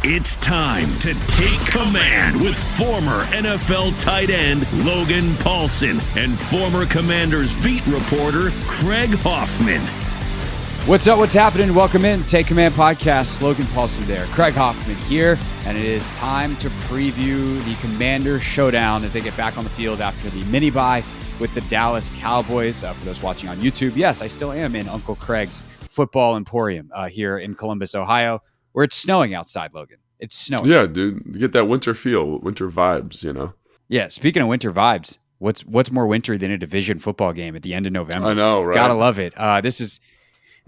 It's time to take command with former NFL tight end Logan Paulsen and former Commanders beat reporter Craig Hoffman. What's up? What's happening? Welcome in. Take Command Podcast. Logan Paulsen there. Craig Hoffman here. And it is time to preview the Commanders showdown as they get back on the field after the mini-bye with the Dallas Cowboys. For those watching on YouTube, yes, I still am in Uncle Craig's Football Emporium here in Columbus, Ohio, where it's snowing outside, Logan. It's snowing. Yeah, dude. Get that winter feel, winter vibes, you know? Yeah, speaking of winter vibes, what's more wintry than a division football game at the end of November? I know, right? Gotta love it. This is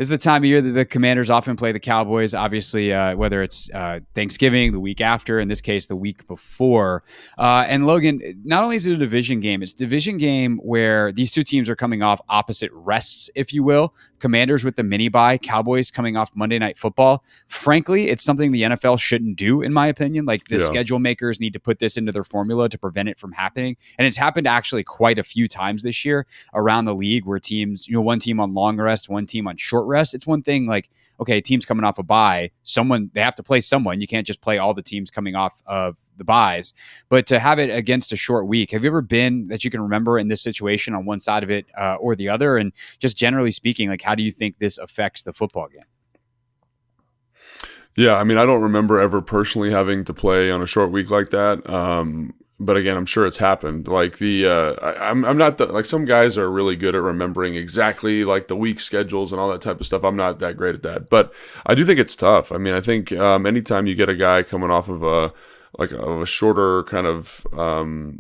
the time of year that the Commanders often play the Cowboys, obviously, whether it's Thanksgiving, the week after, in this case, the week before. And Logan, not only is it a division game, it's a division game where these two teams are coming off opposite rests, if you will. Commanders with the mini-bye, Cowboys coming off Monday Night Football. Frankly, it's something the NFL shouldn't do, in my opinion. Like, the schedule makers need to put this into their formula to prevent it from happening. And it's happened actually quite a few times this year around the league where teams, one team on long rest, one team on short rest. It's one thing like, okay, teams coming off a bye, they have to play someone. You can't just play all the teams coming off of the buys, but to have it against a short week, have you ever been that you can remember in this situation on one side of it or the other? And just generally speaking, like, how do you think this affects the football game? Yeah, I mean, I don't remember ever personally having to play on a short week like that. But again, I'm sure it's happened. Like I'm not like some guys are really good at remembering exactly like the week schedules and all that type of stuff. I'm not that great at that, but I do think it's tough. I mean, I think anytime you get a guy coming off of a shorter kind of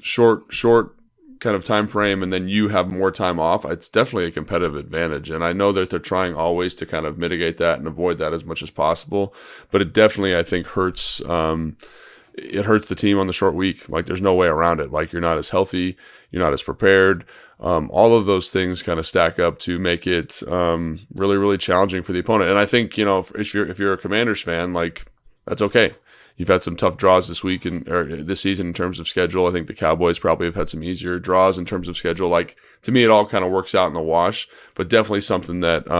short kind of time frame, and then you have more time off, it's definitely a competitive advantage. And I know that they're trying always to kind of mitigate that and avoid that as much as possible. But it definitely, I think, hurts. It hurts the team on the short week. Like, there's no way around it. Like, you're not as healthy, you're not as prepared. All of those things kind of stack up to make it really, really challenging for the opponent. And I think, if you're a Commanders fan, like, that's okay. You've had some tough draws this week or this season in terms of schedule. I think the Cowboys probably have had some easier draws in terms of schedule. Like, to me, it all kind of works out in the wash, but definitely something that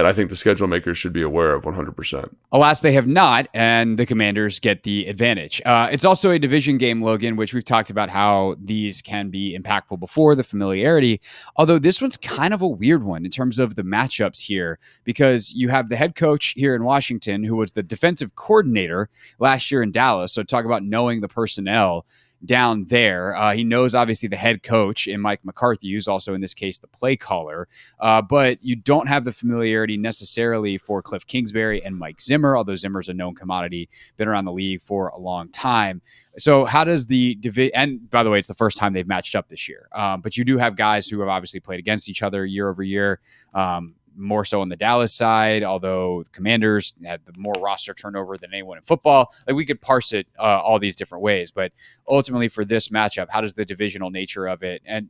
I think the schedule makers should be aware of 100%. Alas, they have not, and the Commanders get the advantage. It's also a division game, Logan, which we've talked about how these can be impactful before, the familiarity, although this one's kind of a weird one in terms of the matchups here, because you have the head coach here in Washington, who was the defensive coordinator last year in Dallas, so talk about knowing the personnel down there. He knows, obviously, the head coach in Mike McCarthy, who's also, in this case, the play caller. But you don't have the familiarity necessarily for Cliff Kingsbury and Mike Zimmer, although Zimmer's a known commodity, been around the league for a long time. So how does and by the way, it's the first time they've matched up this year. But you do have guys who have obviously played against each other year over year. More so on the Dallas side, although the Commanders had the more roster turnover than anyone in football. Like, we could parse it all these different ways, but ultimately for this matchup, how does the divisional nature of it and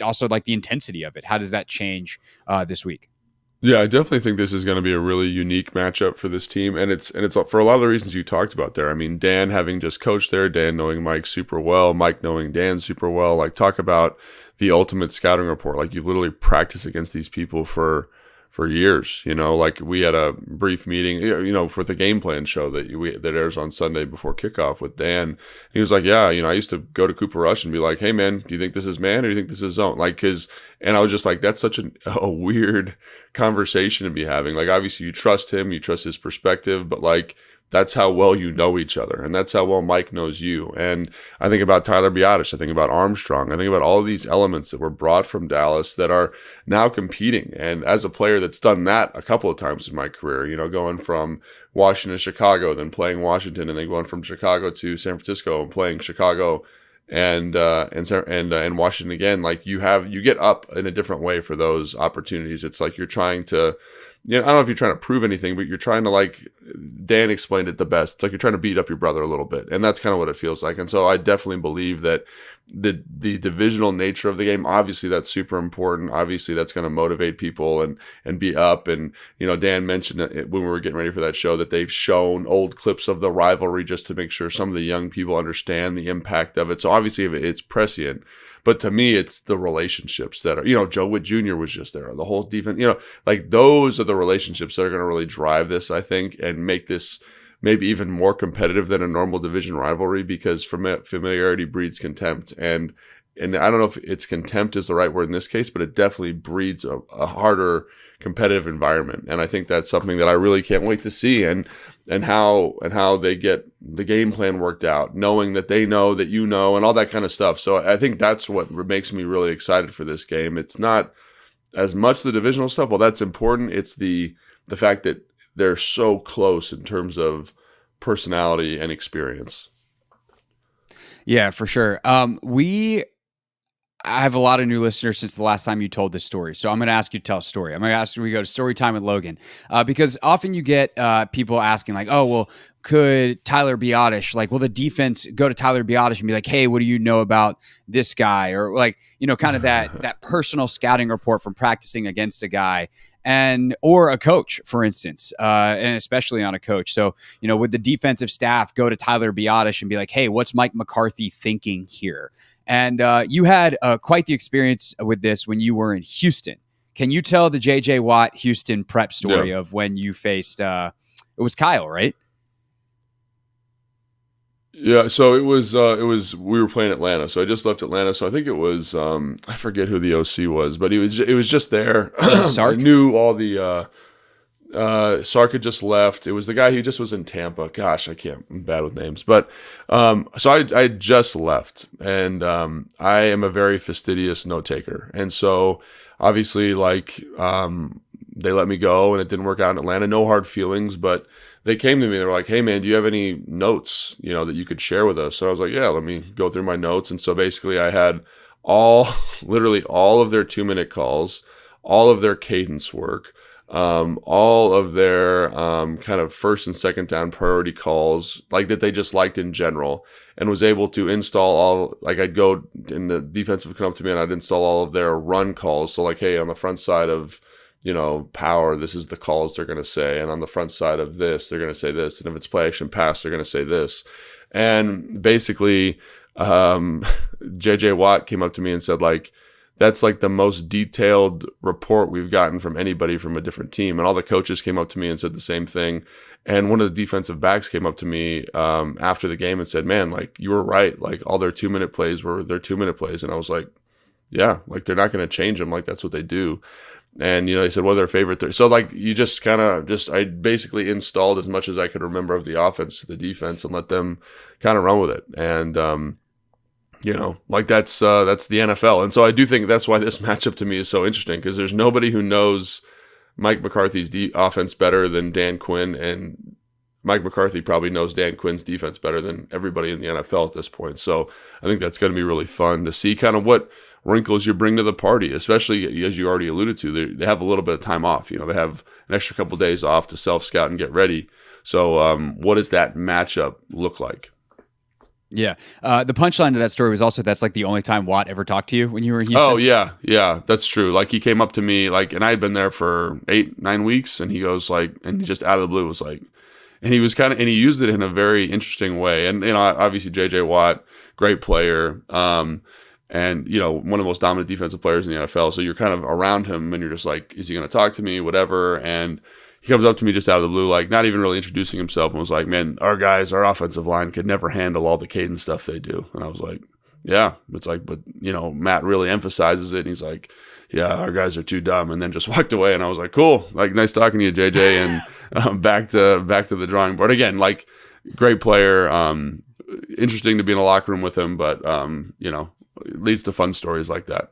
also like the intensity of it, how does that change this week? Yeah, I definitely think this is going to be a really unique matchup for this team, and it's for a lot of the reasons you talked about there. I mean, Dan having just coached there, Dan knowing Mike super well, Mike knowing Dan super well. Like, talk about the ultimate scouting report. Like, you've literally practiced against these people for years. Like, we had a brief meeting, for the game plan show that airs on Sunday before kickoff with Dan. He was like, yeah, I used to go to Cooper Rush and be like, hey man, do you think this is man or do you think this is zone? Like, and I was just like, that's such a weird conversation to be having. Like, obviously you trust him, you trust his perspective, but like, that's how well you know each other, and that's how well Mike knows you. And I think about Tyler Biadasz, I think about Armstrong, I think about all of these elements that were brought from Dallas that are now competing. And as a player that's done that a couple of times in my career, going from Washington to Chicago, then playing Washington, and then going from Chicago to San Francisco and playing Chicago and Washington again, like, you get up in a different way for those opportunities. It's like you're trying to, I don't know if you're trying to prove anything, but you're trying to, like Dan explained it the best, it's like you're trying to beat up your brother a little bit, and that's kind of what it feels like. And so I definitely believe that the divisional nature of the game, obviously that's super important. Obviously that's going to motivate people and be up. And Dan mentioned it when we were getting ready for that show that they've shown old clips of the rivalry just to make sure some of the young people understand the impact of it. So obviously it's prescient. But to me, it's the relationships that are, Joe Witt Jr. was just there. The whole defense, like, those are the relationships that are going to really drive this, I think, and make this maybe even more competitive than a normal division rivalry, because familiarity breeds contempt. And I don't know if it's contempt is the right word in this case, but it definitely breeds a harder competitive environment. And I think that's something that I really can't wait to see, and how they get the game plan worked out, knowing that they know that you know, and all that kind of stuff. So I think that's what makes me really excited for this game. It's not as much the divisional stuff. Well, that's important. It's the fact that they're so close in terms of personality and experience. Yeah, for sure. I have a lot of new listeners since the last time you told this story. So I'm going to ask you to tell a story. I'm going to ask you, we go to story time with Logan, because often you get people asking like, oh, well, could Tyler Biadasz, like, will the defense go to Tyler Biadasz and be like, hey, what do you know about this guy? Or like, kind of that personal scouting report from practicing against a guy, or a coach, for instance, and especially on a coach. So, would the defensive staff go to Tyler Biadasz and be like, hey, what's Mike McCarthy thinking here? And you had quite the experience with this when you were in Houston. Can you tell the J.J. Watt Houston prep story of when you faced, it was Kyle, right? Yeah, so it was we were playing Atlanta. So I just left Atlanta. So I think it was I forget who the OC was, but it was just there. Sark? I knew all the Sark had just left. It was the guy who just was in Tampa. Gosh, I'm bad with names. But so I just left, and I am a very fastidious note taker. And so obviously, they let me go, and it didn't work out in Atlanta. No hard feelings, but they came to me. They were like, hey, man, do you have any notes, that you could share with us? So I was like, yeah, let me go through my notes. And so basically I had literally all of their 2-minute calls, all of their cadence work, all of their kind of first and second down priority calls, like that they just liked in general, and was able to install all, like I'd go in the defensive would come up to me and I'd install all of their run calls. So like, hey, on the front side of, power, this is the calls they're going to say. And on the front side of this, they're going to say this. And if it's play action pass, they're going to say this. And basically, JJ Watt came up to me and said, like, that's like the most detailed report we've gotten from anybody from a different team. And all the coaches came up to me and said the same thing. And one of the defensive backs came up to me after the game and said, man, like, you were right. Like, all their 2-minute plays were their 2-minute plays. And I was like, yeah, like, they're not going to change them. Like, that's what they do. And, they said, what are their favorite? So, like, you just kind of I basically installed as much as I could remember of the offense to the defense and let them kind of run with it. And, like that's the NFL. And so I do think that's why this matchup to me is so interesting, because there's nobody who knows Mike McCarthy's offense better than Dan Quinn. And Mike McCarthy probably knows Dan Quinn's defense better than everybody in the NFL at this point. So I think that's going to be really fun to see kind of what wrinkles you bring to the party, especially as you already alluded to. They have a little bit of time off. They have an extra couple of days off to self-scout and get ready. So what does that matchup look like? Yeah. The punchline to that story was also that's like the only time Watt ever talked to you when you were in Houston. Oh, yeah, that's true. Like, he came up to me, like, and I had been there for 8-9 weeks, and he goes, like, and he just out of the blue was like, and he was and he used it in a very interesting way. And, obviously JJ Watt, great player, and, one of the most dominant defensive players in the NFL. So you're kind of around him and you're just like, is he going to talk to me? Whatever. And he comes up to me just out of the blue, like, not even really introducing himself, and was like, man, our offensive line could never handle all the cadence stuff they do. And I was like, yeah. It's like, but, Matt really emphasizes it. And he's like, yeah, our guys are too dumb. And then just walked away. And I was like, cool. Like, nice talking to you, JJ. And back to the drawing board. Again, like, great player. Interesting to be in a locker room with him. But, it leads to fun stories like that.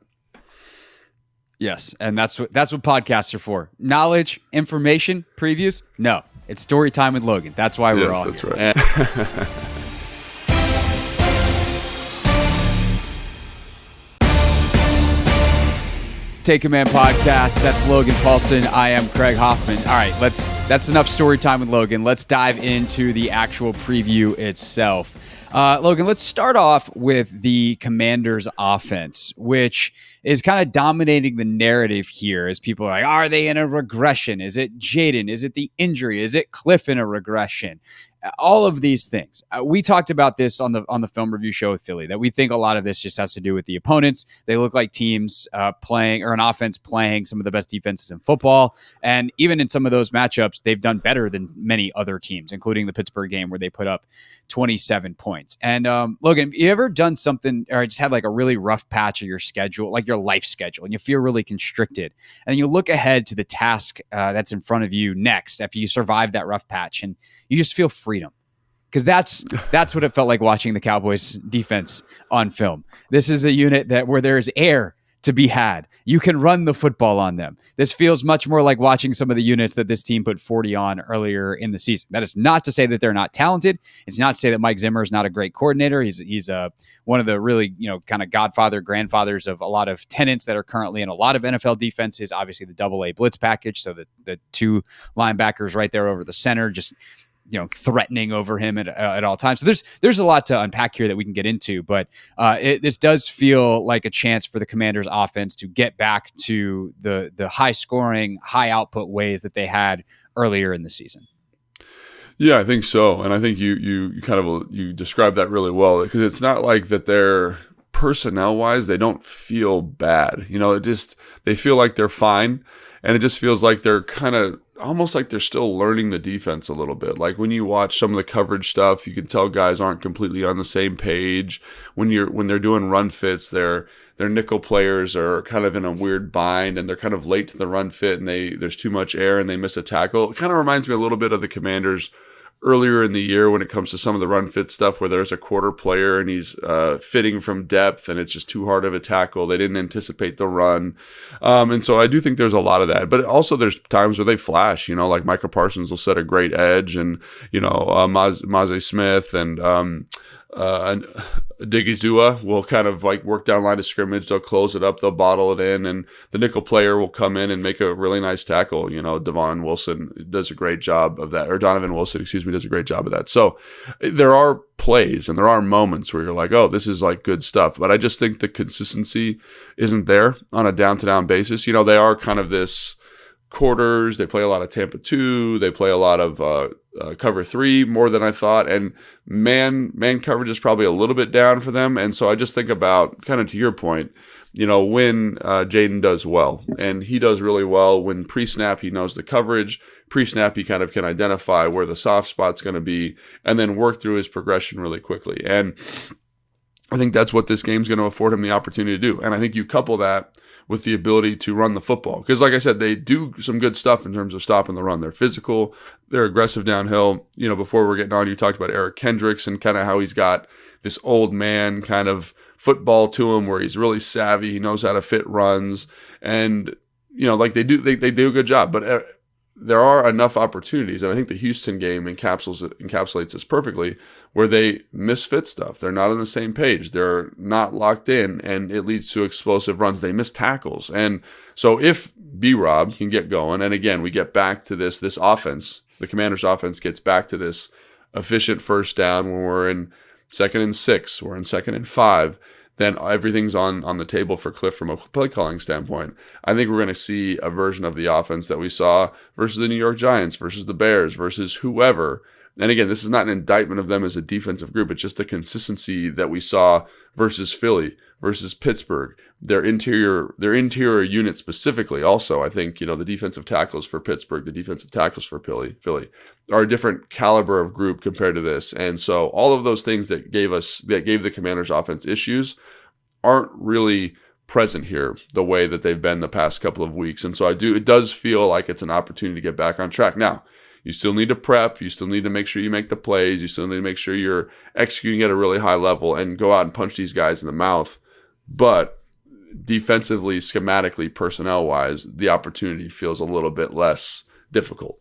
Yes, and that's what podcasts are for. Knowledge, information, previews. No, it's story time with Logan. That's why we're all that's here. Right. Take Command Podcast. That's Logan Paulson. I am Craig Hoffman. All right, that's enough story time with Logan. Let's dive into the actual preview itself. Logan, let's start off with the Commanders' offense, which is kind of dominating the narrative here as people are like, are they in a regression? Is it Jaden? Is it the injury? Is it Cliff in a regression? All of these things. We talked about this on the film review show with Philly, that we think a lot of this just has to do with the opponents. They look like teams playing, or an offense playing some of the best defenses in football. And even in some of those matchups, they've done better than many other teams, including the Pittsburgh game where they put up 27 points. And Logan, have you ever done something or just had like a really rough patch of your schedule, like your life schedule, and you feel really constricted, and you look ahead to the task that's in front of you next after you survive that rough patch, and you just feel freedom? Because that's what it felt like watching the Cowboys defense on film. This is a unit where there's air to be had. You can run the football on them. This feels much more like watching some of the units that this team put 40 on earlier in the season. That is not to say that they're not talented. It's not to say that Mike Zimmer is not a great coordinator. He's one of the really, kind of grandfathers of a lot of tenants that are currently in a lot of NFL defenses. Obviously the AA blitz package, so the two linebackers right there over the center, just threatening over him at all times. So there's a lot to unpack here that we can get into, but this does feel like a chance for the Commanders offense to get back to the high scoring, high output ways that they had earlier in the season. Yeah, I think so. And I think you kind of you described that really well, because it's not like that they're personnel wise, they don't feel bad. They feel like they're fine. And it just feels like they're kind of almost like they're still learning the defense a little bit. Like when you watch some of the coverage stuff, you can tell guys aren't completely on the same page. When they're doing run fits, their nickel players are kind of in a weird bind, and they're kind of late to the run fit, and there's too much air and they miss a tackle. It kind of reminds me a little bit of the Commanders earlier in the year when it comes to some of the run fit stuff, where there's a quarter player and he's fitting from depth and it's just too hard of a tackle. They didn't anticipate the run. And so I do think there's a lot of that, but also there's times where they flash, like Micah Parsons will set a great edge, and, Maze Smith and Digizua will kind of like work down line of scrimmage. They'll close it up. They'll bottle it in, and the nickel player will come in and make a really nice tackle. Donovan Wilson does a great job of that, or Donovan Wilson, does a great job of that. So there are plays and there are moments where you're like, oh, this is like good stuff. But I just think the consistency isn't there on a down to down basis. They are kind of this quarters. They play a lot of Tampa 2. They play a lot of cover 3 more than I thought. And man coverage is probably a little bit down for them. And so I just think about, kind of to your point, when Jaden does well, and he does really well when pre-snap, he knows the coverage. Pre-snap, he kind of can identify where the soft spot's going to be and then work through his progression really quickly. And I think that's what this game's going to afford him the opportunity to do. And I think you couple that with the ability to run the football. Because like I said, they do some good stuff in terms of stopping the run. They're physical. They're aggressive downhill. Before we're getting on, you talked about Eric Kendricks and kind of how he's got this old man kind of football to him where he's really savvy. He knows how to fit runs. And, they do a good job. But there are enough opportunities, and I think the Houston game encapsulates this perfectly, where they misfit stuff. They're not on the same page. They're not locked in, and it leads to explosive runs. They miss tackles. And so if B-Rob can get going, and again, we get back to this offense, the Commanders offense gets back to this efficient first down when we're in 2nd and 6, we're in 2nd and 5, then everything's on the table for Cliff from a play calling standpoint. I think we're going to see a version of the offense that we saw versus the New York Giants, versus the Bears, versus whoever. And again, this is not an indictment of them as a defensive group. It's just the consistency that we saw versus Philly, versus Pittsburgh. Their interior unit specifically also, I think, the defensive tackles for Pittsburgh, the defensive tackles for Philly are a different caliber of group compared to this. And so all of those things that gave the Commanders offense issues aren't really present here the way that they've been the past couple of weeks. And so it does feel like it's an opportunity to get back on track. Now, you still need to prep. You still need to make sure you make the plays. You still need to make sure you're executing at a really high level and go out and punch these guys in the mouth. But defensively, schematically, personnel-wise, the opportunity feels a little bit less difficult.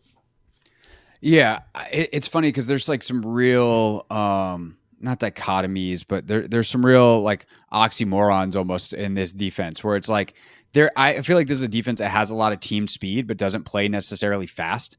Yeah, it's funny because there's like some real, not dichotomies, but there's some real like oxymorons almost in this defense where it's like I feel like this is a defense that has a lot of team speed but doesn't play necessarily fast.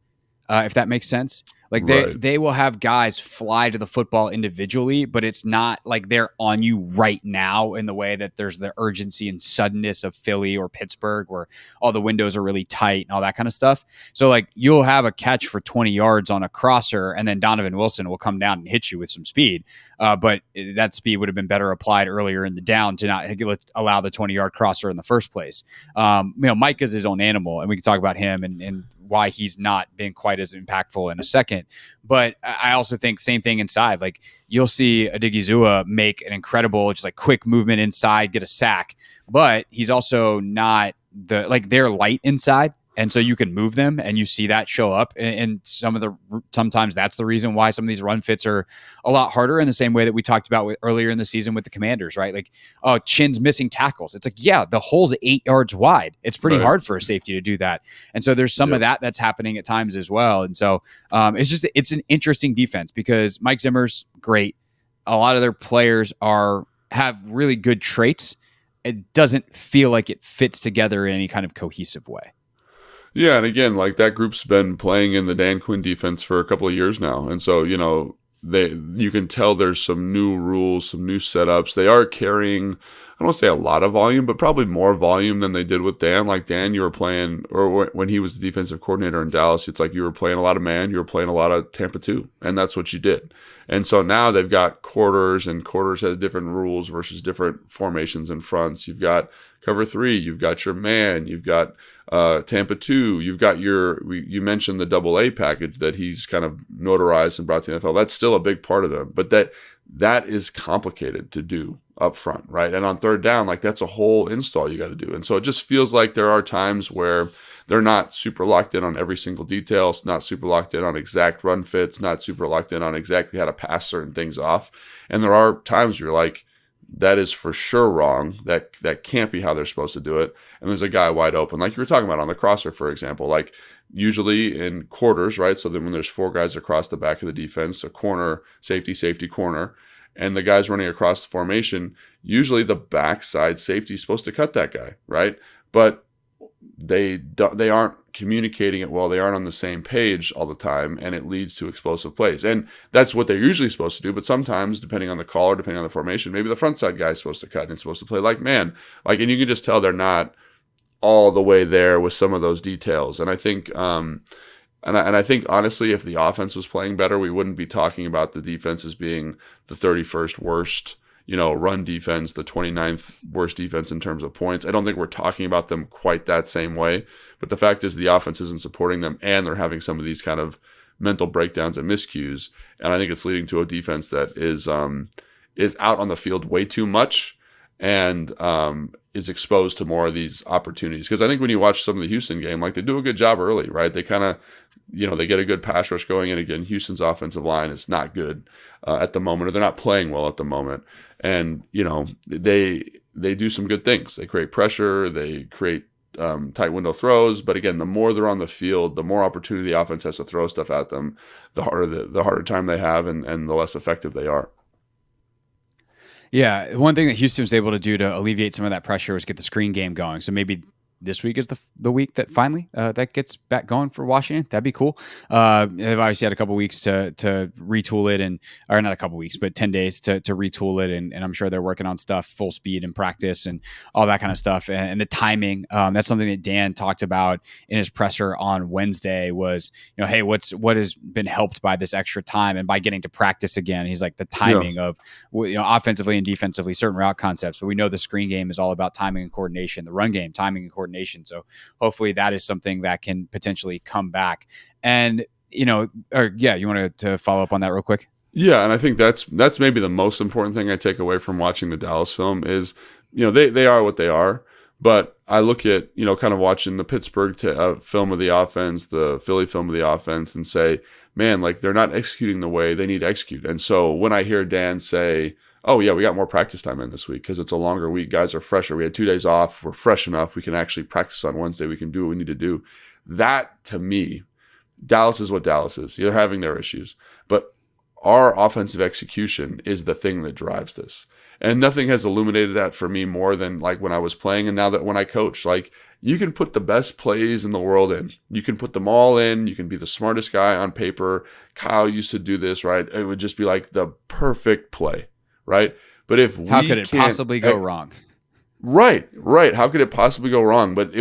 If that makes sense. Like Right. they will have guys fly to the football individually, but it's not like they're on you right now in the way that there's the urgency and suddenness of Philly or Pittsburgh, where all the windows are really tight and all that kind of stuff. So like you'll have a catch for 20 yards on a crosser, and then Donovan Wilson will come down and hit you with some speed. But that speed would have been better applied earlier in the down to not allow the 20-yard crosser in the first place. Mike is his own animal, and we can talk about him and why he's not been quite as impactful in a second. But I also think same thing inside. Like you'll see Odigizua make an incredible, just like quick movement inside, get a sack, but he's also not they're light inside. And so you can move them, and you see that show up. And sometimes that's the reason why some of these run fits are a lot harder. In the same way that we talked about earlier in the season with the Commanders, right? Like, oh, Chin's missing tackles. It's like, yeah, the hole's 8 yards wide. It's pretty hard for a safety to do that. And so there's some of that's happening at times as well. And so it's an interesting defense because Mike Zimmer's great. A lot of their players have really good traits. It doesn't feel like it fits together in any kind of cohesive way. Yeah, and again, like that group's been playing in the Dan Quinn defense for a couple of years now, and so you can tell there's some new rules, some new setups. They are carrying, I don't want to say a lot of volume, but probably more volume than they did with Dan. Like Dan, you were playing, or when he was the defensive coordinator in Dallas, it's like you were playing a lot of man, you were playing a lot of Tampa 2, and that's what you did. And so now they've got quarters, and quarters has different rules versus different formations and fronts. You've got cover 3, you've got your man, you've got Tampa 2, you've got you mentioned the double A package that he's kind of notarized and brought to the NFL. That's still a big part of them, but that is complicated to do up front, right? And on third down, like that's a whole install you got to do. And so it just feels like there are times where they're not super locked in on every single detail. It's not super locked in on exact run fits, not super locked in on exactly how to pass certain things off. And there are times where you're like, that is for sure wrong. That can't be how they're supposed to do it. And there's a guy wide open, like you were talking about on the crosser, for example. Like usually in quarters, right? So then when there's 4 guys across the back of the defense, a corner, safety, corner, and the guy's running across the formation, usually the backside safety is supposed to cut that guy, right? But they aren't communicating it well. They aren't on the same page all the time, and it leads to explosive plays. And that's what they're usually supposed to do. But sometimes, depending on the call or depending on the formation, maybe the front side guy is supposed to cut and supposed to play like man. Like, and you can just tell they're not all the way there with some of those details. And I think, I think honestly, if the offense was playing better, we wouldn't be talking about the defense as being the 31st worst. Run defense, the 29th worst defense in terms of points. I don't think we're talking about them quite that same way. But the fact is the offense isn't supporting them, and they're having some of these kind of mental breakdowns and miscues. And I think it's leading to a defense that is out on the field way too much and is exposed to more of these opportunities. Because I think when you watch some of the Houston game, like they do a good job early, right? They kind of, they get a good pass rush going. And again, Houston's offensive line is not good at the moment, or they're not playing well at the moment. And, they do some good things. They create pressure. They create tight window throws. But again, the more they're on the field, the more opportunity the offense has to throw stuff at them, the harder time they have and the less effective they are. Yeah, one thing that Houston was able to do to alleviate some of that pressure was get the screen game going. So maybe this week is the week that finally that gets back going for Washington. That'd be cool. They've obviously had a couple weeks to retool it, or not a couple weeks, but 10 days to retool it, and I'm sure they're working on stuff full speed in practice and all that kind of stuff. And the timing, that's something that Dan talked about in his presser on Wednesday was, hey, what has been helped by this extra time and by getting to practice again? He's like the timing of offensively and defensively, certain route concepts, but we know the screen game is all about timing and coordination, the run game, timing and coordination. So hopefully that is something that can potentially come back. And, you wanted to follow up on that real quick? Yeah, and I think that's maybe the most important thing I take away from watching the Dallas film is, they are what they are. But I look at, kind of watching the Pittsburgh film of the offense, the Philly film of the offense, and say, man, like they're not executing the way they need to execute. And so when I hear Dan say, oh, yeah, we got more practice time in this week because it's a longer week. Guys are fresher. We had 2 days off. We're fresh enough. We can actually practice on Wednesday. We can do what we need to do. That, to me, Dallas is what Dallas is. They're having their issues. But our offensive execution is the thing that drives this. And nothing has illuminated that for me more than like when I was playing and now that when I coach. Like, you can put the best plays in the world in. You can put them all in. You can be the smartest guy on paper. Kyle used to do this, right? It would just be like the perfect play, right? But if how could it possibly go wrong? Right. How could it possibly go wrong? But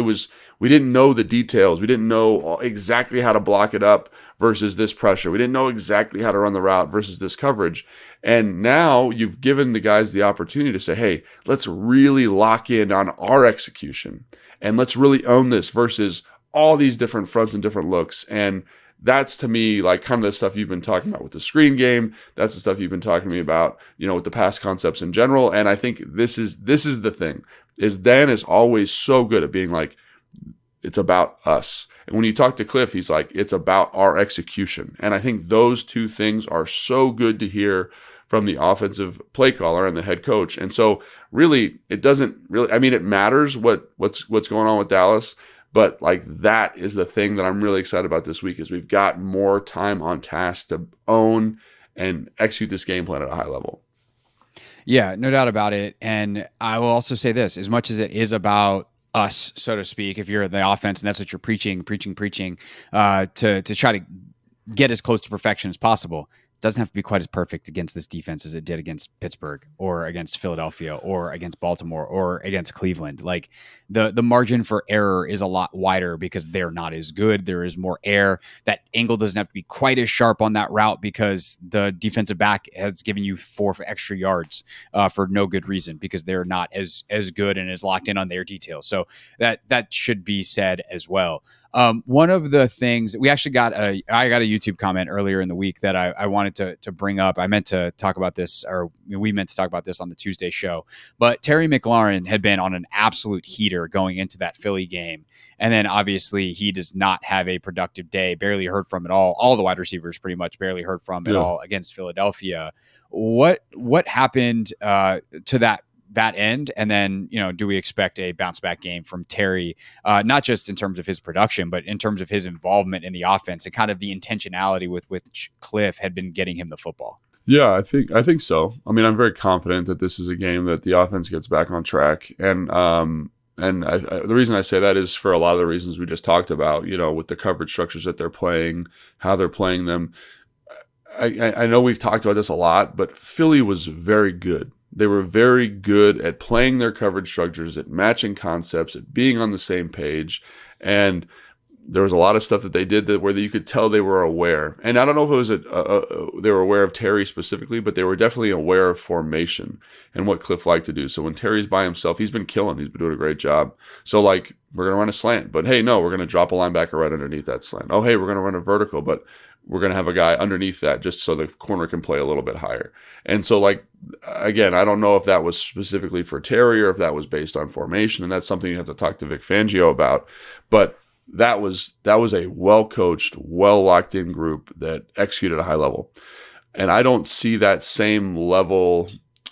we didn't know the details. We didn't know exactly how to block it up versus this pressure. We didn't know exactly how to run the route versus this coverage. And now you've given the guys the opportunity to say, hey, let's really lock in on our execution and let's really own this versus all these different fronts and different looks. And that's, to me, like kind of the stuff you've been talking about with the screen game. That's the stuff you've been talking to me about, with the pass concepts in general. And I think this is the thing, is Dan is always so good at being like, it's about us. And when you talk to Cliff, he's like, it's about our execution. And I think those two things are so good to hear from the offensive play caller and the head coach. And so really, it doesn't really, I mean, it matters what's going on with Dallas. But like, that is the thing that I'm really excited about this week, is we've got more time on task to own and execute this game plan at a high level. Yeah, no doubt about it. And I will also say this, as much as it is about us, so to speak, if you're the offense and that's what you're preaching, to try to get as close to perfection as possible, doesn't have to be quite as perfect against this defense as it did against Pittsburgh or against Philadelphia or against Baltimore or against Cleveland. Like, the margin for error is a lot wider because they're not as good. There is more air. That angle doesn't have to be quite as sharp on that route because the defensive back has given you 4 extra yards for no good reason, because they're not as good and as locked in on their details. So that should be said as well. One of the things we actually I got a YouTube comment earlier in the week that I wanted to bring up. I meant to talk about this, or we meant to talk about this on the Tuesday show, but Terry McLaurin had been on an absolute heater going into that Philly game. And then obviously he does not have a productive day, barely heard from at all. All the wide receivers pretty much barely heard from at all against Philadelphia. What happened to that end? And then, do we expect a bounce back game from Terry, not just in terms of his production, but in terms of his involvement in the offense and kind of the intentionality with which Cliff had been getting him the football? Yeah, I think so. I mean, I'm very confident that this is a game that the offense gets back on track. And the reason I say that is for a lot of the reasons we just talked about, with the coverage structures that they're playing, how they're playing them. I know we've talked about this a lot, but Philly was very good. They were very good at playing their coverage structures, at matching concepts, at being on the same page. And there was a lot of stuff that they did where you could tell they were aware. And I don't know if it was they were aware of Terry specifically, but they were definitely aware of formation and what Cliff liked to do. So when Terry's by himself, he's been killing. He's been doing a great job. So like, we're going to run a slant, but hey, no, we're going to drop a linebacker right underneath that slant. Oh, hey, we're going to run a vertical, but we're going to have a guy underneath that just so the corner can play a little bit higher. And so, like, again, I don't know if that was specifically for Terry or if that was based on formation, and that's something you have to talk to Vic Fangio about. But that was a well-coached, well-locked-in group that executed at a high level. And I don't see that same level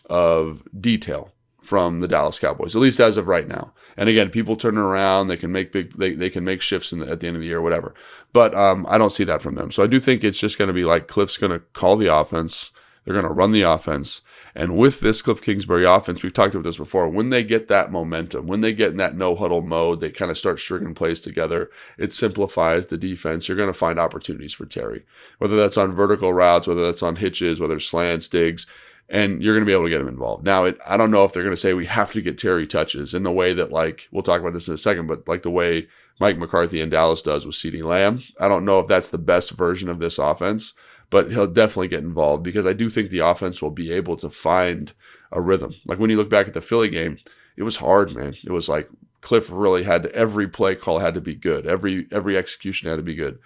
of detail from the Dallas Cowboys, at least as of right now. And again, people turn around, they can make they can make shifts at the end of the year, whatever. But I don't see that from them. So I do think it's just going to be like Cliff's going to call the offense. They're going to run the offense. And with this Cliff Kingsbury offense, we've talked about this before, when they get that momentum, when they get in that no-huddle mode, they kind of start stringing plays together. It simplifies the defense. You're going to find opportunities for Terry, whether that's on vertical routes, whether that's on hitches, whether it's slants, digs, and you're going to be able to get him involved. Now, I don't know if they're going to say we have to get Terry touches in the way that, like, we'll talk about this in a second, but like the way Mike McCarthy in Dallas does with Ceedee Lamb. I don't know if that's the best version of this offense, but he'll definitely get involved because I do think the offense will be able to find a rhythm. Like when you look back at the Philly game, it was hard, man. It was like Cliff really every play call had to be good. Every execution had to be good.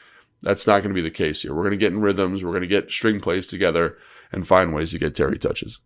That's not going to be the case here. We're going to get in rhythms. We're going to get string plays together and find ways to get Terry touches.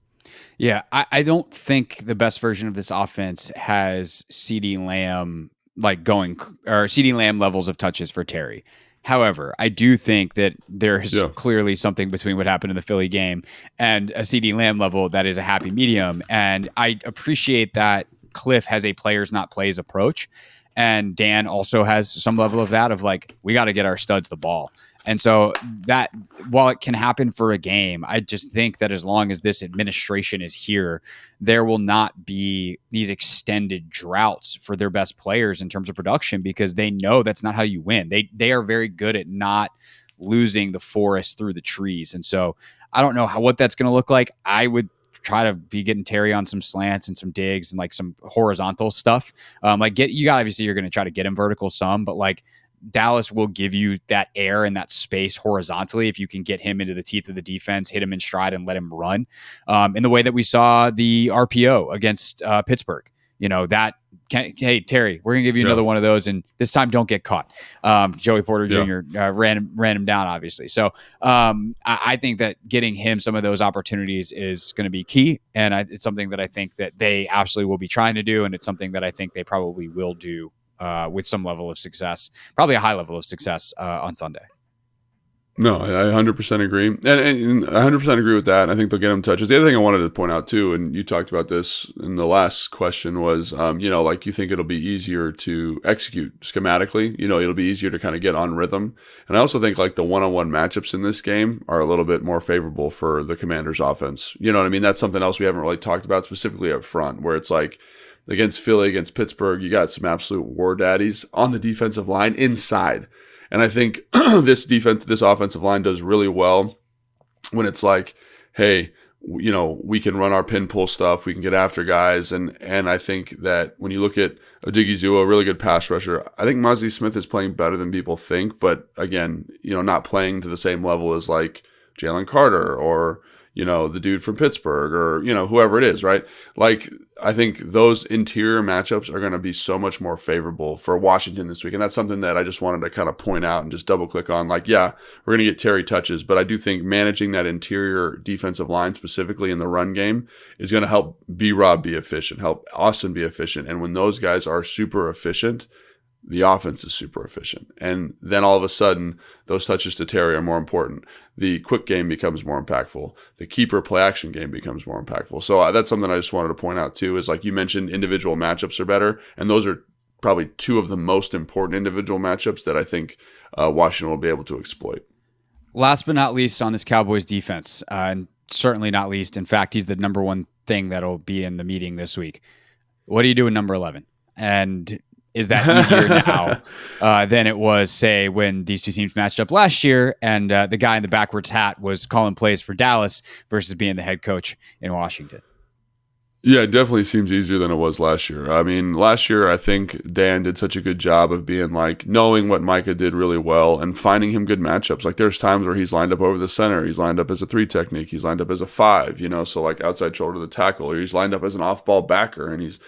Yeah, I don't think the best version of this offense has Ceedee Lamb Ceedee Lamb levels of touches for Terry. However, I do think that there's clearly something between what happened in the Philly game and a Ceedee Lamb level that is a happy medium. And I appreciate that Cliff has a players not plays approach. And Dan also has some level of that of like, we got to get our studs the ball. And so that, while it can happen for a game, I just think that as long as this administration is here, there will not be these extended droughts for their best players in terms of production, because they know that's not how you win. They are very good at not losing the forest through the trees. And so I don't know what that's going to look like. I would try to be getting Terry on some slants and some digs and like some horizontal stuff. Obviously you're going to try to get him vertical some, but like Dallas will give you that air and that space horizontally if you can get him into the teeth of the defense, hit him in stride, and let him run. In the way that we saw the RPO against Pittsburgh, hey, Terry, we're gonna give you another one of those, and this time don't get caught. Joey Porter Jr. Ran him down, obviously. So I think that getting him some of those opportunities is going to be key, and it's something that I think that they absolutely will be trying to do, and it's something that I think they probably will do with some level of success, probably a high level of success on Sunday. No, I 100% agree. And I 100% agree with that. And I think they'll get him touches. The other thing I wanted to point out too, and you talked about this in the last question, was, you think it'll be easier to execute schematically, it'll be easier to kind of get on rhythm. And I also think like the one-on-one matchups in this game are a little bit more favorable for the Commanders offense. You know what I mean? That's something else we haven't really talked about specifically up front, where it's like, against Philly, against Pittsburgh, you got some absolute war daddies on the defensive line inside. And I think this offensive line does really well when it's like, hey, we can run our pin pull stuff, we can get after guys. And I think that when you look at Odighizuwa, a really good pass rusher, I think Mozzie Smith is playing better than people think, but again, not playing to the same level as like Jalen Carter or the dude from Pittsburgh or, whoever it is, right? Like, I think those interior matchups are going to be so much more favorable for Washington this week. And that's something that I just wanted to kind of point out and just double click on. Like, yeah, we're going to get Terry touches, but I do think managing that interior defensive line, specifically in the run game, is going to help B-Rob be efficient, help Austin be efficient. And when those guys are super efficient, the offense is super efficient. And then all of a sudden, those touches to Terry are more important. The quick game becomes more impactful. The keeper play action game becomes more impactful. So that's something I just wanted to point out too, is like you mentioned, individual matchups are better. And those are probably two of the most important individual matchups that I think Washington will be able to exploit. Last but not least on this Cowboys defense, and certainly not least, in fact, he's the number one thing that'll be in the meeting this week. What do you do in number 11? And is that easier now than it was, say, when these two teams matched up last year and the guy in the backwards hat was calling plays for Dallas versus being the head coach in Washington? Yeah, it definitely seems easier than it was last year. I mean, last year, I think Dan did such a good job of being like knowing what Micah did really well and finding him good matchups. Like there's times where he's lined up over the center. He's lined up as a 3 technique. He's lined up as a 5, so like outside shoulder to the tackle, or he's lined up as an off-ball backer and he's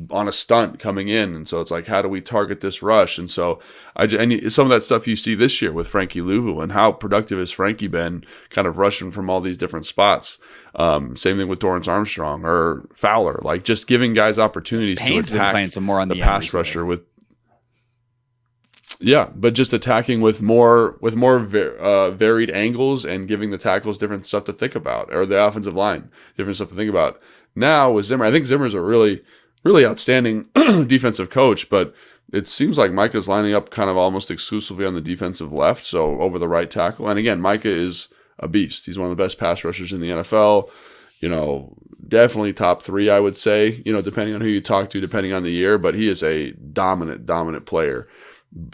on a stunt coming in. And so it's like, how do we target this rush? And so some of that stuff you see this year with Frankie Louvu, and how productive has Frankie been kind of rushing from all these different spots. Same thing with Dorrance Armstrong or Fowler, like just giving guys opportunities Payne's to attack playing some more on the pass rusher with. Yeah, but just attacking with more varied angles and giving the tackles different stuff to think about, or the offensive line different stuff to think about. Now with Zimmer, I think Zimmer's a really outstanding defensive coach, but it seems like Micah's lining up kind of almost exclusively on the defensive left, so over the right tackle. And again, Micah is a beast. He's one of the best pass rushers in the NFL. Definitely top 3, I would say, depending on who you talk to, depending on the year, but he is a dominant player.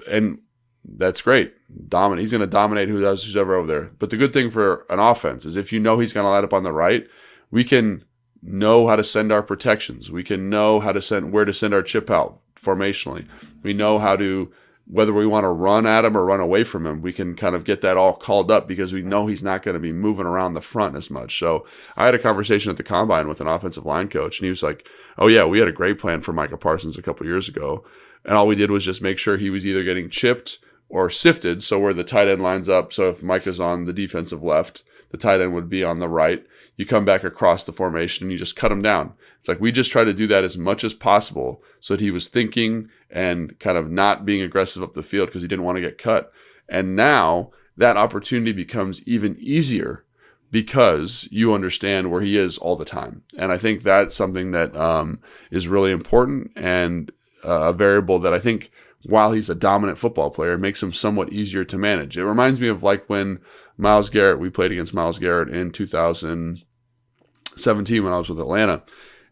And that's great. He's going to dominate who's ever over there. But the good thing for an offense is if he's going to line up on the right, we can know how to send our protections. We can know how to where to send our chip out formationally. We know how to, whether we want to run at him or run away from him, we can kind of get that all called up because we know he's not going to be moving around the front as much. So I had a conversation at the Combine with an offensive line coach, and he was like, oh yeah, we had a great plan for Micah Parsons a couple years ago. And all we did was just make sure he was either getting chipped or sifted. So where the tight end lines up. So if Micah's on the defensive left, the tight end would be on the right. You come back across the formation and you just cut him down. It's like we just try to do that as much as possible so that he was thinking and kind of not being aggressive up the field because he didn't want to get cut. And now that opportunity becomes even easier because you understand where he is all the time. And I think that's something that is really important and a variable that I think while he's a dominant football player, it makes him somewhat easier to manage. It reminds me of like when Myles Garrett, we played against Myles Garrett in 2017 when I was with Atlanta.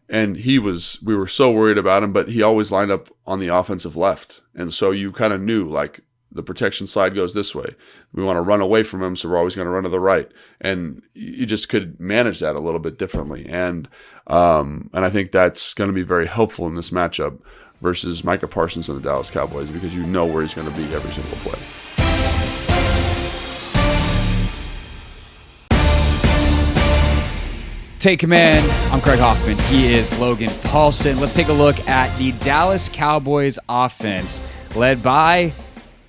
And we were so worried about him, but he always lined up on the offensive left. And so you kind of knew, like, the protection slide goes this way. We want to run away from him, so we're always going to run to the right. And you just could manage that a little bit differently. And I think that's going to be very helpful in this matchup versus Micah Parsons and the Dallas Cowboys, because you know where he's going to be every single play. Take command. I'm Craig Hoffman. He is Logan Paulson. Let's take a look at the Dallas Cowboys offense led by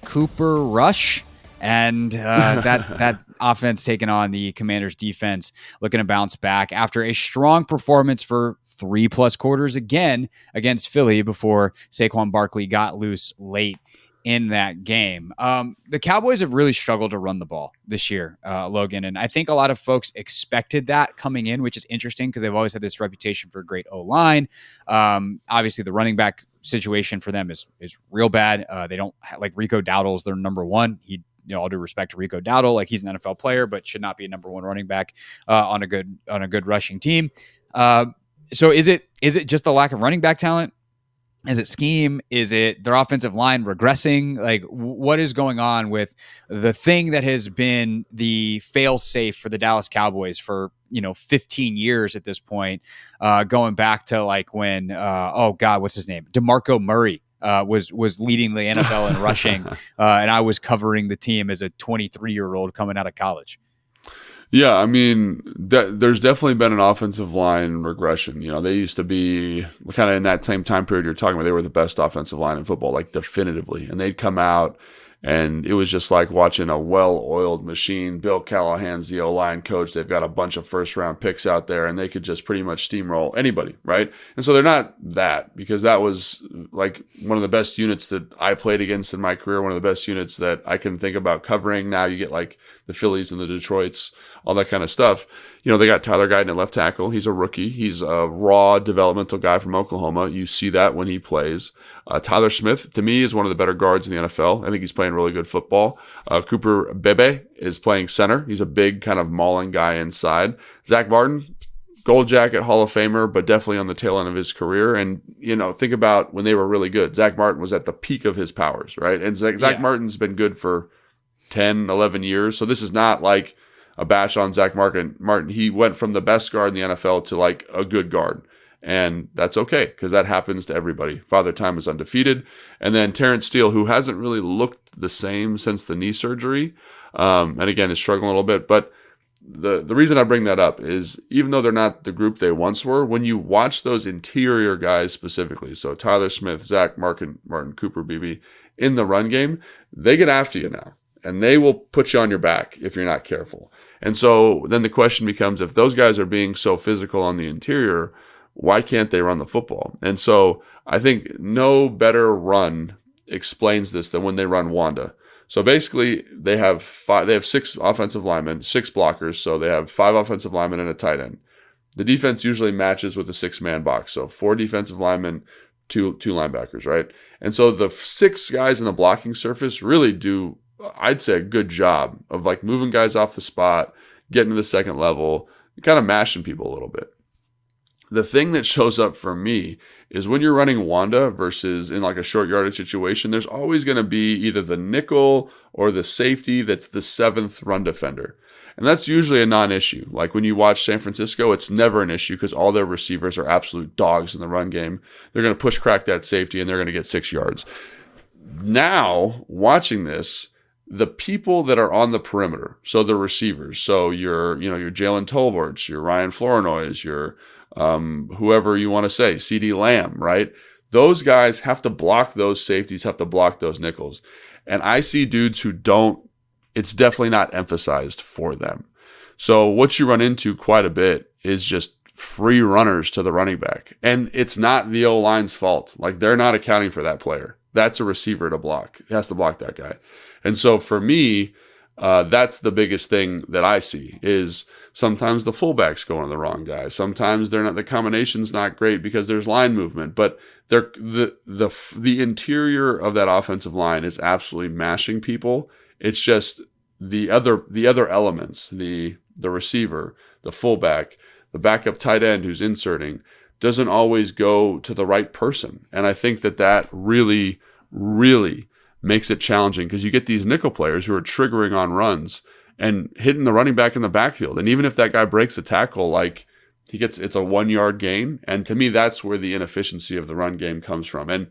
Cooper Rush. And that offense taking on the Commanders defense, looking to bounce back after a strong performance for 3+ quarters again against Philly before Saquon Barkley got loose late in that game. The Cowboys have really struggled to run the ball this year, Logan, and I think a lot of folks expected that coming in, which is interesting because they've always had this reputation for a great O-line. Obviously, the running back situation for them is real bad. They don't like Rico Dowdle's their number one. All due respect to Rico Dowdle, like he's an NFL player, but should not be a number one running back on a good rushing team. So is it just the lack of running back talent? Is it scheme? Is it their offensive line regressing? Like, what is going on with the thing that has been the fail-safe for the Dallas Cowboys for 15 years at this point, going back to like when what's his name, DeMarco Murray was leading the NFL in rushing, and I was covering the team as a 23-year-old coming out of college. Yeah, I mean, there's definitely been an offensive line regression. They used to be kind of in that same time period you're talking about. They were the best offensive line in football, like definitively. And they'd come out, and it was just like watching a well-oiled machine. Bill Callahan's the O-line coach. They've got a bunch of first-round picks out there, and they could just pretty much steamroll anybody, right? And so they're not that, because that was like one of the best units that I played against in my career, one of the best units that I can think about covering. Now you get like the Phillies and the Detroits, all that kind of stuff. They got Tyler Guyton at left tackle. He's a rookie. He's a raw developmental guy from Oklahoma. You see that when he plays. Tyler Smith, to me, is one of the better guards in the NFL. I think he's playing really good football. Cooper Bebe is playing center. He's a big kind of mauling guy inside. Zach Martin, Gold Jacket Hall of Famer, but definitely on the tail end of his career. And, think about when they were really good. Zach Martin was at the peak of his powers, right? And Zach Martin's been good for 10, 11 years. So this is not like a bash on Zach Martin. He went from the best guard in the NFL to like a good guard. And that's okay, because that happens to everybody. Father Time is undefeated. And then Terrence Steele, who hasn't really looked the same since the knee surgery, and again is struggling a little bit. But the reason I bring that up is, even though they're not the group they once were, when you watch those interior guys specifically, so Tyler Smith, Zach Martin, Cooper Beebe, in the run game, they get after you now. And they will put you on your back if you're not careful. And so then the question becomes, if those guys are being so physical on the interior, why can't they run the football? And so I think no better run explains this than when they run Wanda. So basically they have 6 offensive linemen, 6 blockers. So they have 5 offensive linemen and a tight end. The defense usually matches with a 6-man box. So 4 defensive linemen, two linebackers, right? And so the 6 guys in the blocking surface really do, I'd say, a good job of like moving guys off the spot, getting to the second level, kind of mashing people a little bit. The thing that shows up for me is when you're running Wanda versus in like a short yardage situation, there's always going to be either the nickel or the safety that's the 7th run defender. And that's usually a non-issue. Like when you watch San Francisco, it's never an issue because all their receivers are absolute dogs in the run game. They're going to push crack that safety and they're going to get 6 yards. Now, watching this, the people that are on the perimeter, so the receivers, so your Jalen Tolbert, your Ryan Flournoys, your whoever you want to say, Ceedee Lamb, right? Those guys have to block those safeties, have to block those nickels. And I see dudes who don't, it's definitely not emphasized for them. So what you run into quite a bit is just free runners to the running back. And it's not the O-line's fault. Like, they're not accounting for that player. That's a receiver to block. He has to block that guy. And so for me, That's the biggest thing that I see is sometimes the fullback's going to the wrong guy. Sometimes they're not, the combination's not great because there's line movement, but the interior of that offensive line is absolutely mashing people. It's just the other elements, the receiver, the fullback, the backup tight end who's inserting doesn't always go to the right person. And I think that really, really makes it challenging because you get these nickel players who are triggering on runs and hitting the running back in the backfield. And even if that guy breaks a tackle, like it's a 1 yard gain. And to me, that's where the inefficiency of the run game comes from. And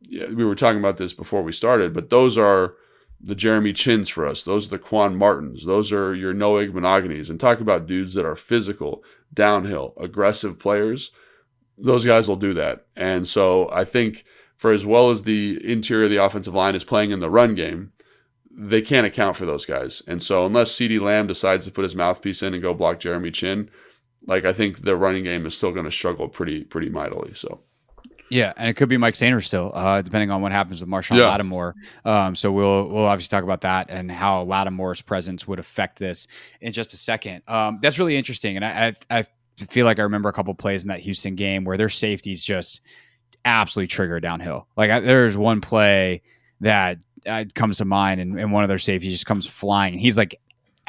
we were talking about this before we started, but those are the Jeremy Chins for us. Those are the Quan Martins. Those are your Noah Igmanogenes. And talk about dudes that are physical, downhill, aggressive players. Those guys will do that. And so I think for as well as the interior of the offensive line is playing in the run game, they can't account for those guys. And so unless CeeDee Lamb decides to put his mouthpiece in and go block Jeremy Chin, like I think the running game is still going to struggle pretty mightily. So. Yeah, and it could be Mike Sainer still, depending on what happens with Marshawn Lattimore. So we'll obviously talk about that and how Lattimore's presence would affect this in just a second. That's really interesting, and I feel like I remember a couple plays in that Houston game where their safeties just absolutely trigger downhill. Like there's one play that comes to mind, and one of their safeties just comes flying,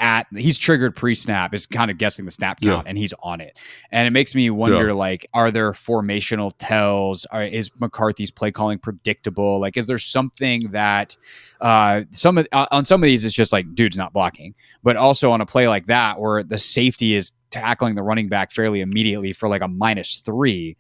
and he's triggered pre-snap, is kind of guessing the snap count, and he's on it. And it makes me wonder, like, are there formational tells? Is McCarthy's play calling predictable? Like, is there something that on some of these it's just like dude's not blocking, but also on a play like that where the safety is tackling the running back fairly immediately for like a -3,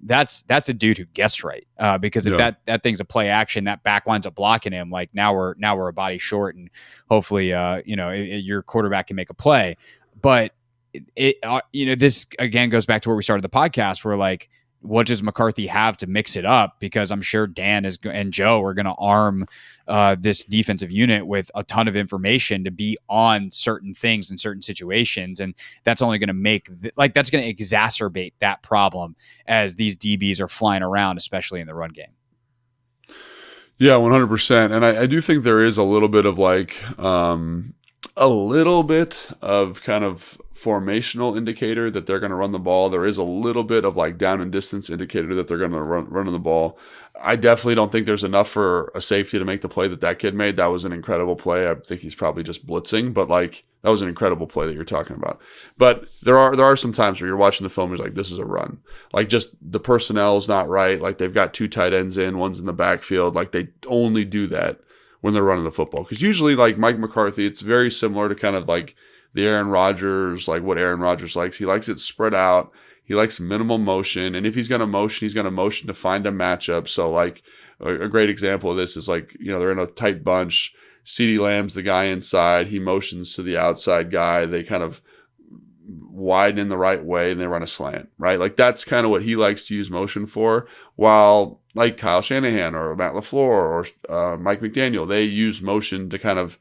that's a dude who guessed right. Because if that thing's a play action, that back winds up blocking him. Like now we're a body short, and hopefully, your quarterback can make a play. But this again goes back to where we started the podcast, where like, what does McCarthy have to mix it up? Because I'm sure Dan and Joe are going to arm this defensive unit with a ton of information to be on certain things in certain situations. And that's only going to that's going to exacerbate that problem as these DBs are flying around, especially in the run game. Yeah, 100%. And I do think there is a little bit of like, a little bit of kind of formational indicator that they're going to run the ball. There is a little bit of like down and distance indicator that they're going to run on the ball. I definitely don't think there's enough for a safety to make the play that kid made. That was an incredible play. I think he's probably just blitzing, but like that was an incredible play that you're talking about. But there are some times where you're watching the film, you're like, this is a run. Like just the personnel is not right. Like they've got 2 tight ends in, one's in the backfield. Like they only do that when they're running the football. Because usually like Mike McCarthy, it's very similar to kind of like the Aaron Rodgers, like what Aaron Rodgers likes. He likes it spread out. He likes minimal motion. And if he's going to motion, he's going to motion to find a matchup. So like a great example of this is like, they're in a tight bunch. CeeDee Lamb's the guy inside. He motions to the outside guy. They kind of widen in the right way and they run a slant, right? Like that's kind of what he likes to use motion for, while like Kyle Shanahan or Matt LaFleur or Mike McDaniel, they use motion to kind of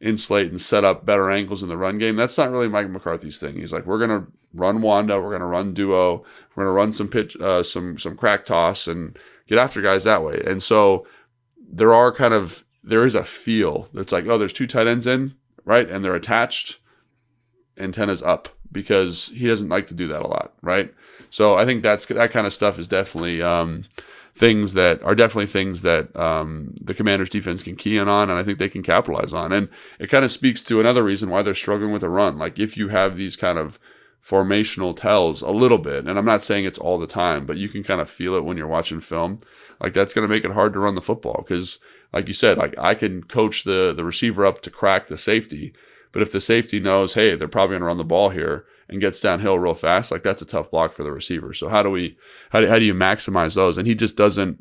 insulate and set up better angles in the run game. That's not really Mike McCarthy's thing. He's like, we're going to run Wanda, we're going to run duo, we're going to run some pitch, some crack toss and get after guys that way. And so there is a feel that's like, oh, there's 2 tight ends in, right? And they're attached, antennas up, because he doesn't like to do that a lot, right? So I think that kind of stuff is definitely things that the Commanders defense can key in on, and I think they can capitalize on. And it kind of speaks to another reason why they're struggling with a run. Like if you have these kind of formational tells a little bit, and I'm not saying it's all the time, but you can kind of feel it when you're watching film, like that's going to make it hard to run the football. Because like you said, like I can coach the receiver up to crack the safety, but if the safety knows, hey, they're probably going to run the ball here and gets downhill real fast, like that's a tough block for the receiver. So how do you maximize those? And he just doesn't.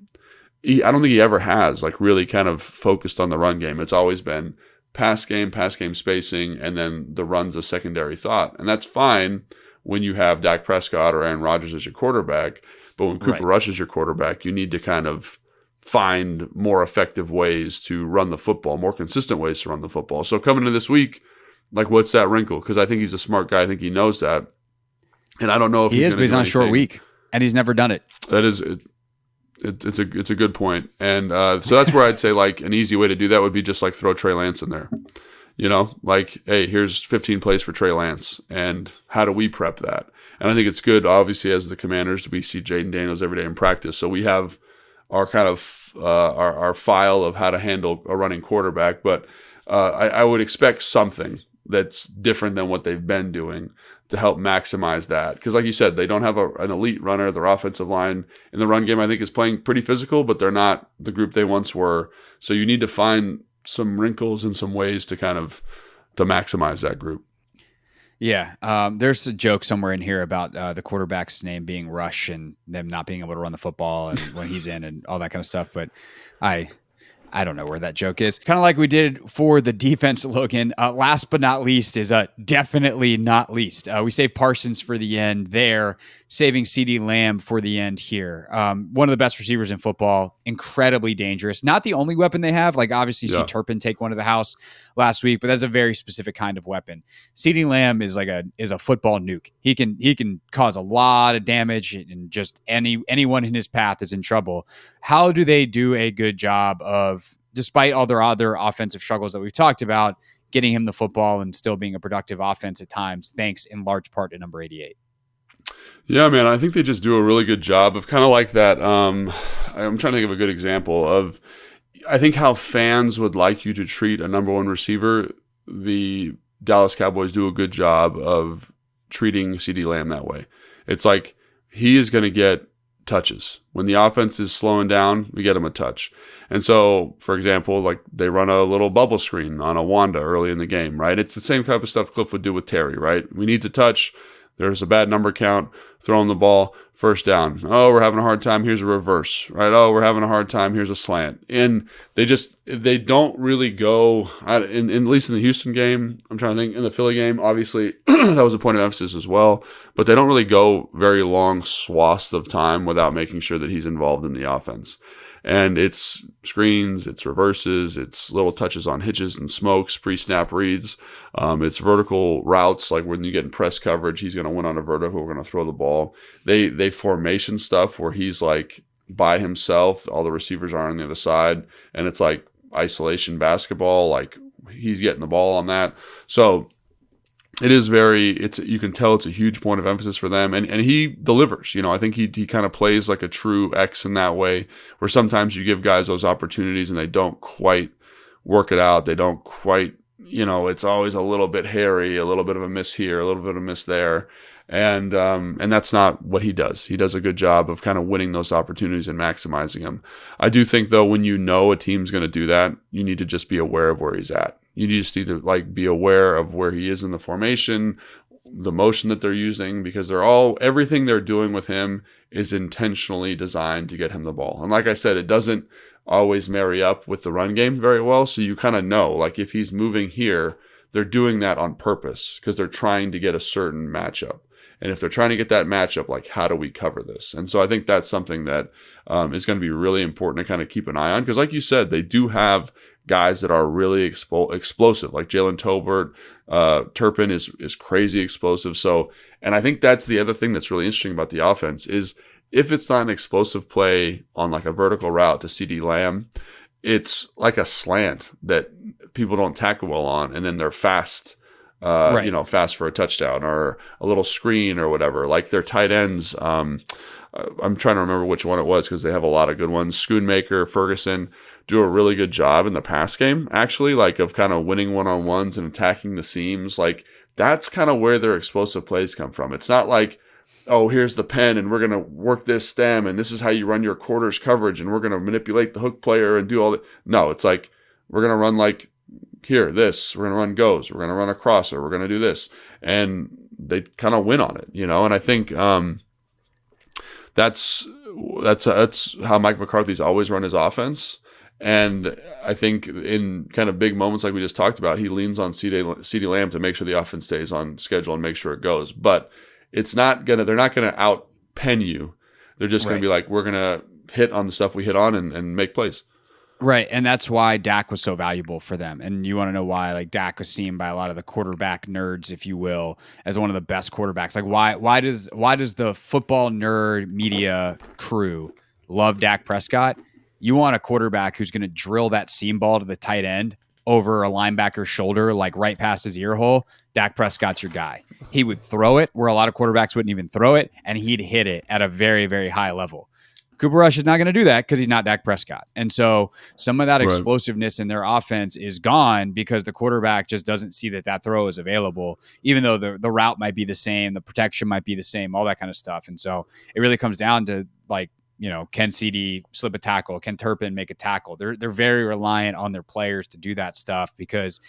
I don't think he ever has like really kind of focused on the run game. It's always been pass game spacing, and then the run's a secondary thought, and that's fine when you have Dak Prescott or Aaron Rodgers as your quarterback. But when Cooper Rush is your quarterback, you need to kind of find more effective ways to run the football, more consistent ways to run the football. So coming into this week, like, what's that wrinkle? Because I think he's a smart guy. I think he knows that. And I don't know if he's but he's on a short week, and he's never done it. That is it. It's a good point. And so that's where I'd say, like, an easy way to do that would be just, like, throw Trey Lance in there. like, hey, here's 15 plays for Trey Lance, and how do we prep that? And I think it's good, obviously, as the Commanders, we see Jaden Daniels every day in practice, so we have our kind of our file of how to handle a running quarterback. But I would expect something that's different than what they've been doing to help maximize that. Because like you said, they don't have an elite runner. Their offensive line in the run game, I think, is playing pretty physical, but they're not the group they once were. So you need to find some wrinkles and some ways to to maximize that group. Yeah. There's a joke somewhere in here about the quarterback's name being Rush and them not being able to run the football and when he's in and all that kind of stuff. But I don't know where that joke is. Kind of like we did for the defense, Logan. Last but not least is definitely not least. We saved Parsons for the end there, saving Ceedee Lamb for the end here. One of the best receivers in football, incredibly dangerous. Not the only weapon they have. Like obviously you see Turpin take one to the house last week, but that's a very specific kind of weapon. Ceedee Lamb is a football nuke. He can cause a lot of damage, and just anyone in his path is in trouble. How do they do a good job of, despite all their other offensive struggles that we've talked about, getting him the football and still being a productive offense at times, thanks in large part to number 88? Yeah, man, I think they just do a really good job of kind of like that. I'm trying to think of a good example of, I think, how fans would like you to treat a number one receiver. The Dallas Cowboys do a good job of treating Ceedee Lamb that way. It's like he is going to get touches. When the offense is slowing down, we get him a touch. And so, for example, like they run a little bubble screen on a Wanda early in the game, right? It's the same type of stuff Cliff would do with Terry, right? We need a touch. There's a bad number count, throw him the ball, first down. Oh, we're having a hard time. Here's a reverse, right? Oh, we're having a hard time. Here's a slant. And they don't really go, at least in the Houston game, I'm trying to think, in the Philly game, obviously that was a point of emphasis as well, but they don't really go very long swaths of time without making sure that he's involved in the offense. And it's screens, it's reverses, it's little touches on hitches and smokes, pre-snap reads. It's vertical routes, like when you get in press coverage, he's going to win on a vertical, we're going to throw the ball. They formation stuff where he's like by himself, all the receivers are on the other side, and it's like isolation basketball, like he's getting the ball on that. So it is you can tell it's a huge point of emphasis for them, and he delivers. I think he kind of plays like a true X in that way, where sometimes you give guys those opportunities and they don't quite work it out. They don't quite, it's always a little bit hairy, a little bit of a miss here, a little bit of a miss there. And that's not what he does. He does a good job of kind of winning those opportunities and maximizing them. I do think, though, when a team's going to do that, you need to just be aware of where he's at. You just need to be aware of where he is in the formation, the motion that they're using, because everything they're doing with him is intentionally designed to get him the ball. And like I said, it doesn't always marry up with the run game very well. So you kind of know, like if he's moving here, they're doing that on purpose because they're trying to get a certain matchup. And if they're trying to get that matchup, like, how do we cover this? And so I think that's something that is going to be really important to kind of keep an eye on. Because like you said, they do have guys that are really explosive, like Jalen Tolbert. Turpin is crazy explosive. So, and I think that's the other thing that's really interesting about the offense is if it's not an explosive play on like a vertical route to Ceedee Lamb, it's like a slant that people don't tackle well on, and then they're fast. Right. Fast for a touchdown or a little screen or whatever. Like their tight ends, I'm trying to remember which one it was because they have a lot of good ones. Schoonmaker, Ferguson do a really good job in the pass game, actually, like of kind of winning one-on-ones and attacking the seams. Like that's kind of where their explosive plays come from. It's not like, oh, here's the pen and we're going to work this stem and this is how you run your quarters coverage and we're going to manipulate the hook player and do all that. No, it's like we're going to run like, here, this, we're going to run goes, we're going to run a crosser, we're going to do this. And they kind of win on it, and I think that's how Mike McCarthy's always run his offense. And I think in kind of big moments like we just talked about, he leans on Ceedee Lamb to make sure the offense stays on schedule and make sure it goes. But they're not going to out-pen you. They're just going to be like, we're going to hit on the stuff we hit on and make plays. Right, and that's why Dak was so valuable for them. And you want to know why? Like Dak was seen by a lot of the quarterback nerds, if you will, as one of the best quarterbacks. Like why does the football nerd media crew love Dak Prescott? You want a quarterback who's going to drill that seam ball to the tight end over a linebacker's shoulder, like right past his ear hole, Dak Prescott's your guy. He would throw it where a lot of quarterbacks wouldn't even throw it, and he'd hit it at a very, very high level. Cooper Rush is not going to do that because he's not Dak Prescott. And so some of that explosiveness in their offense is gone because the quarterback just doesn't see that throw is available, even though the route might be the same, the protection might be the same, all that kind of stuff. And so it really comes down to, like, can Ceedee slip a tackle? Can Turpin make a tackle? They're very reliant on their players to do that stuff because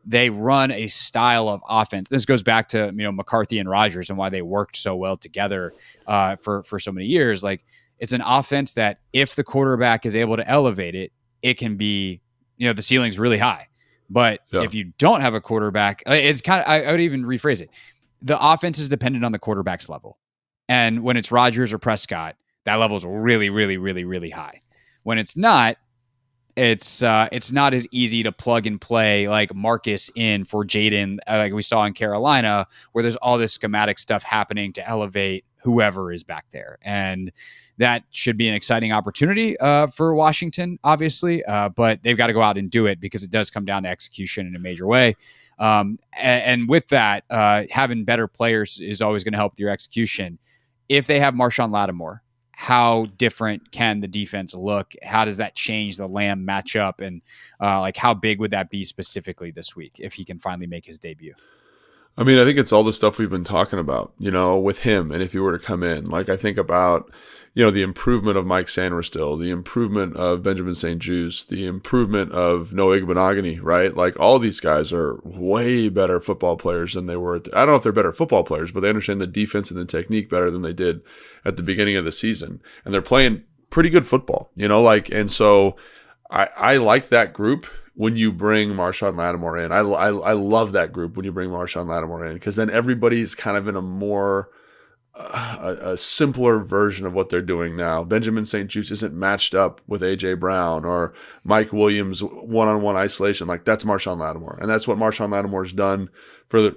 they run a style of offense. This goes back to, McCarthy and Rodgers and why they worked so well together for so many years. Like, it's an offense that if the quarterback is able to elevate it, it can be, the ceiling's really high. But if you don't have a quarterback, it's kind of, I would even rephrase it. The offense is dependent on the quarterback's level. And when it's Rodgers or Prescott, that level is really, really, really, really high. When it's not, it's not as easy to plug and play like Marcus in for Jaden, like we saw in Carolina, where there's all this schematic stuff happening to elevate whoever is back there. And that should be an exciting opportunity for Washington, obviously, but they've got to go out and do it because it does come down to execution in a major way. And with that, having better players is always going to help with your execution. If they have Marshawn Lattimore, how different can the defense look? How does that change the Lamb matchup? And how big would that be specifically this week if he can finally make his debut? I mean, I think it's all the stuff we've been talking about, with him. And if he were to come in, I think about, the improvement of Mike Sanderstill, the improvement of Benjamin St-Juste, the improvement of Noah Igbenogany, right? Like, all these guys are way better football players than they were. I don't know if they're better football players, but they understand the defense and the technique better than they did at the beginning of the season. And they're playing pretty good football, and so I like that group. When you bring Marshawn Lattimore in, I love that group when you bring Marshawn Lattimore in, because then everybody's kind of in a more a simpler version of what they're doing now. Benjamin St-Juste isn't matched up with A.J. Brown or Mike Williams one-on-one isolation. Like, that's Marshawn Lattimore, and that's what Marshawn Lattimore's done for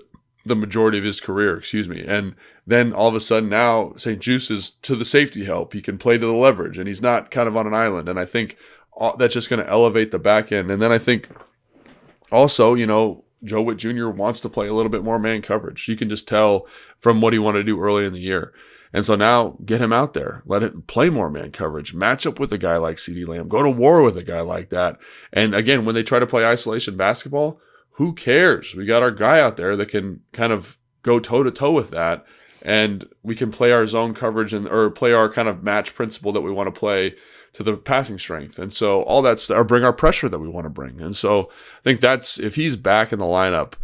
the majority of his career, And then all of a sudden now St-Juste is to the safety help. He can play to the leverage, and he's not kind of on an island. And I think that's just going to elevate the back end. And then I think also, Joe Witt Jr. wants to play a little bit more man coverage. You can just tell from what he wanted to do early in the year. And so now get him out there, let it play more man coverage, match up with a guy like Ceedee Lamb, go to war with a guy like that. And again, when they try to play isolation basketball, who cares? We got our guy out there that can kind of go toe to toe with that. And we can play our zone coverage or play our kind of match principle that we want to play to the passing strength. And so all that's, or bring our pressure that we want to bring. And so I think that's, if he's back in the lineup,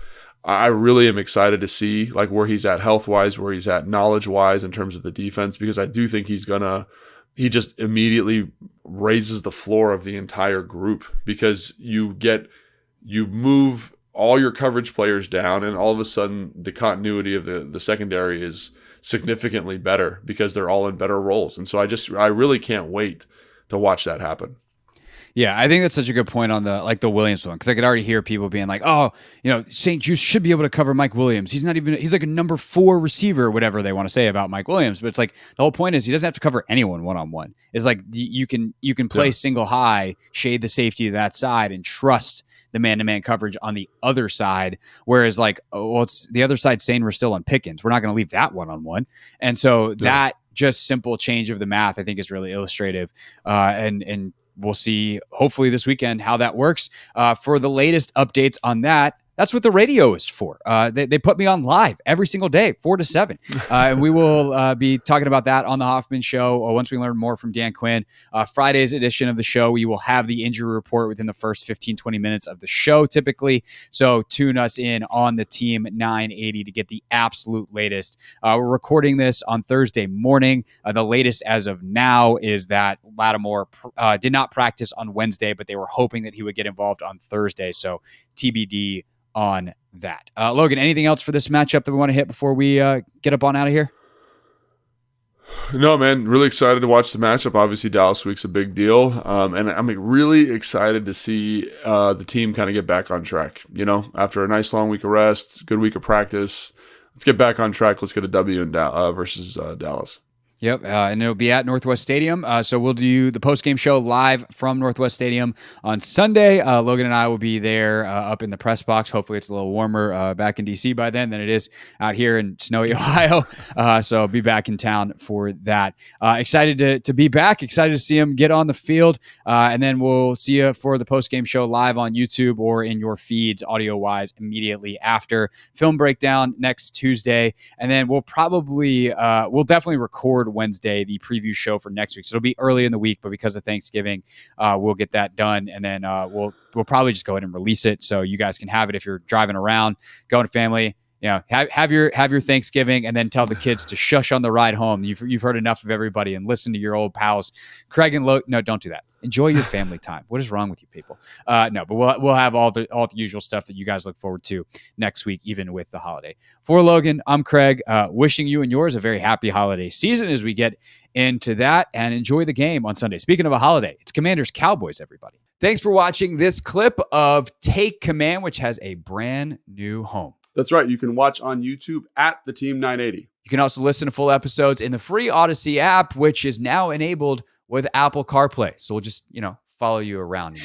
I really am excited to see where he's at health-wise, where he's at knowledge-wise in terms of the defense, because I do think he just immediately raises the floor of the entire group, because you move all your coverage players down, and all of a sudden the continuity of the secondary is significantly better because they're all in better roles. And so I really can't wait to watch that happen. Yeah, I think that's such a good point on the Williams one, because I could already hear people being like, "Oh, St-Juste should be able to cover Mike Williams. He's like a number 4 receiver," whatever they want to say about Mike Williams. But it's like the whole point is he doesn't have to cover anyone one-on-one. It's like you can play single high, shade the safety to that side, and trust the man-to-man coverage on the other side. Whereas it's the other side saying we're still on Pickens. We're not going to leave that one-on-one. And so that just simple change of the math, I think, is really illustrative. And we'll see, hopefully this weekend, how that works. For the latest updates on that, that's what the radio is for. They put me on live every single day, 4 to 7. And we will be talking about that on the Hoffman Show once we learn more from Dan Quinn. Friday's edition of the show, we will have the injury report within the first 15, 20 minutes of the show typically. So tune us in on the Team 980 to get the absolute latest. We're recording this on Thursday morning. The latest as of now is that Lattimore did not practice on Wednesday, but they were hoping that he would get involved on Thursday. So TBD on that. Logan, anything else for this matchup that we want to hit before we get up on out of here? No, man, really excited to watch the matchup. Obviously, Dallas week's a big deal. And I'm really excited to see the team kind of get back on track. After a nice long week of rest, good week of practice, let's get back on track. Let's get a W in versus Dallas. Yep, and it'll be at Northwest Stadium. So we'll do the post-game show live from Northwest Stadium on Sunday. Logan and I will be there up in the press box. Hopefully it's a little warmer back in D.C. by then than it is out here in snowy Ohio. So I'll be back in town for that. Excited to be back. Excited to see him get on the field. And then we'll see you for the post-game show live on YouTube or in your feeds audio-wise immediately after. Film breakdown next Tuesday. And then we'll definitely record Wednesday the preview show for next week. So it'll be early in the week, but because of Thanksgiving, we'll get that done, and then we'll probably just go ahead and release it so you guys can have it if you're driving around, going to family. Have your Thanksgiving, and then tell the kids to shush on the ride home. You've heard enough of everybody, and listen to your old pals, Craig and Logan. No, don't do that. Enjoy your family time. What is wrong with you people? No, but we'll have all the usual stuff that you guys look forward to next week, even with the holiday. For Logan, I'm Craig. Wishing you and yours a very happy holiday season as we get into that, and enjoy the game on Sunday. Speaking of a holiday, it's Commanders Cowboys, everybody. Thanks for watching this clip of Take Command, which has a brand new home. That's right. You can watch on YouTube at the Team 980. You can also listen to full episodes in the free Odyssey app, which is now enabled with Apple CarPlay. So we'll just, follow you around.